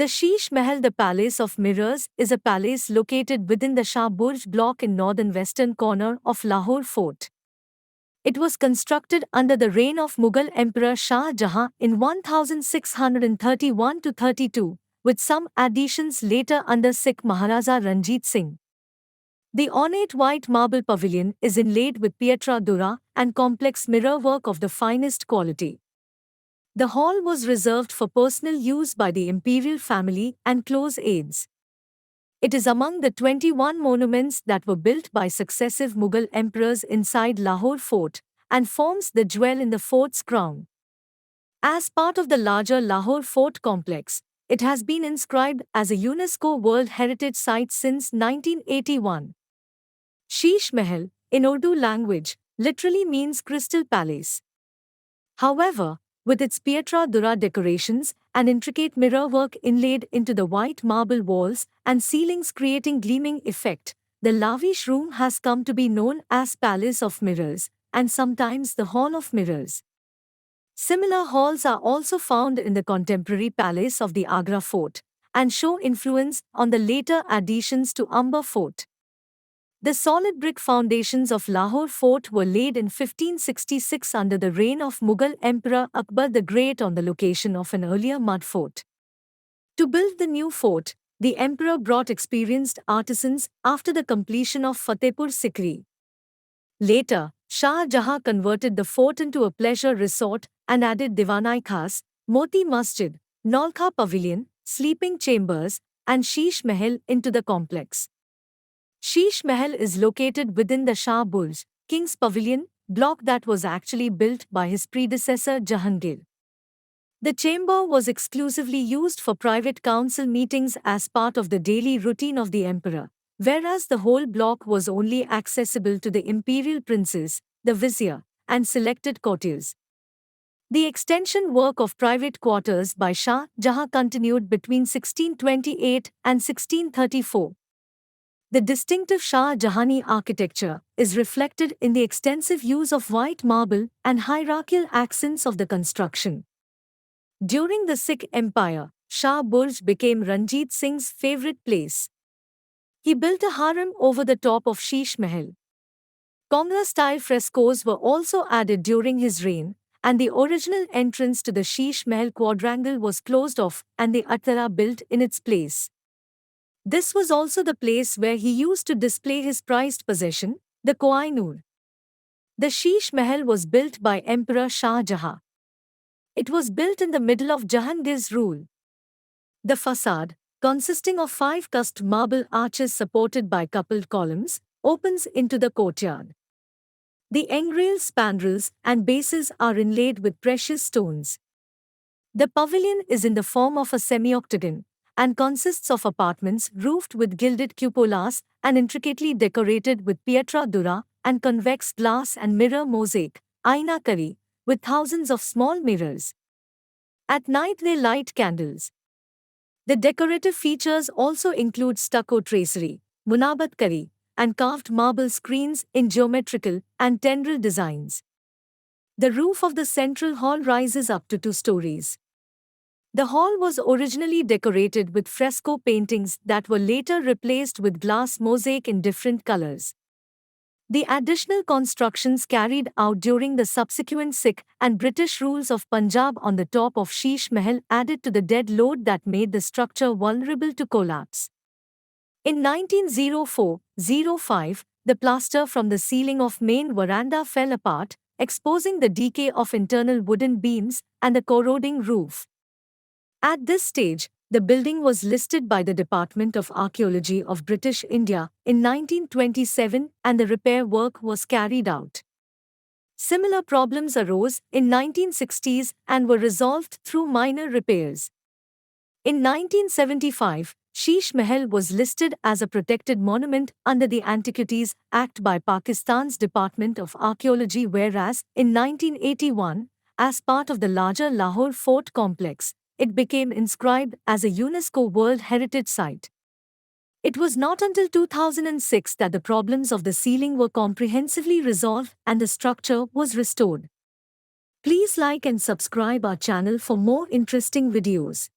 The Sheesh Mahal, the Palace of Mirrors, is a palace located within the Shah Burj block in northern western corner of Lahore Fort. It was constructed under the reign of Mughal Emperor Shah Jahan in 1631 to 32, with some additions later under Sikh Maharaja Ranjit Singh. The ornate white marble pavilion is inlaid with pietra dura and complex mirrorwork of the finest quality. The hall was reserved for personal use by the imperial family and close aides. It is among the 21 monuments that were built by successive Mughal emperors inside Lahore Fort and forms the jewel in the fort's crown. As part of the larger Lahore Fort complex, it has been inscribed as a UNESCO World Heritage Site since 1981. Sheesh Mahal, in Urdu language, literally means crystal palace. However, with its pietra dura decorations and intricate mirrorwork inlaid into the white marble walls and ceilings creating gleaming effect, the lavish room has come to be known as Palace of Mirrors and sometimes the Hall of Mirrors. Similar halls are also found in the contemporary Palace of the Agra Fort and show influence on the later additions to Amber Fort. The solid brick foundations of Lahore Fort were laid in 1566 under the reign of Mughal Emperor Akbar the Great on the location of an earlier mud fort. To build the new fort, the emperor brought experienced artisans after the completion of Fatehpur Sikri. Later, Shah Jahan converted the fort into a pleasure resort and added Diwanai Khas, Moti Masjid, Nolkha Pavilion, sleeping chambers, and Sheesh Mahal into the complex. Sheesh Mahal is located within the Shah Burj, King's Pavilion, block that was actually built by his predecessor Jahangir. The chamber was exclusively used for private council meetings as part of the daily routine of the emperor, whereas the whole block was only accessible to the imperial princes, the vizier, and selected courtiers. The extension work of private quarters by Shah Jahan continued between 1628 and 1634. The distinctive Shah Jahani architecture is reflected in the extensive use of white marble and hierarchical accents of the construction. During the Sikh Empire, Shah Burj became Ranjit Singh's favorite place. He built a harem over the top of Sheesh Mahal. Congra-style frescoes were also added during his reign, and the original entrance to the Sheesh Mahal quadrangle was closed off and the Attara built in its place. This was also the place where he used to display his prized possession, the Koh-i-Noor. The Sheesh Mahal was built by Emperor Shah Jahan. It was built in the middle of Jahangir's rule. The facade, consisting of 5 cusped marble arches supported by coupled columns, opens into the courtyard. The engrailed spandrels and bases are inlaid with precious stones. The pavilion is in the form of a semi-octagon and consists of apartments roofed with gilded cupolas and intricately decorated with pietra dura and convex glass and mirror mosaic, aina kari, with thousands of small mirrors. At night they light candles. The decorative features also include stucco tracery, munabat kari, and carved marble screens in geometrical and tendril designs. The roof of the central hall rises up to 2 stories. The hall was originally decorated with fresco paintings that were later replaced with glass mosaic in different colors. The additional constructions carried out during the subsequent Sikh and British rules of Punjab on the top of Sheesh Mahal added to the dead load that made the structure vulnerable to collapse. In 1904-05, the plaster from the ceiling of main veranda fell apart, exposing the decay of internal wooden beams and the corroding roof. At this stage, the building was listed by the Department of Archaeology of British India in 1927 and the repair work was carried out. Similar problems arose in 1960s and were resolved through minor repairs. In 1975, Sheesh Mahal was listed as a protected monument under the Antiquities Act by Pakistan's Department of Archaeology, whereas in 1981, as part of the larger Lahore Fort complex, it became inscribed as a UNESCO World Heritage Site. It was not until 2006 that the problems of the ceiling were comprehensively resolved and the structure was restored. Please like and subscribe our channel for more interesting videos.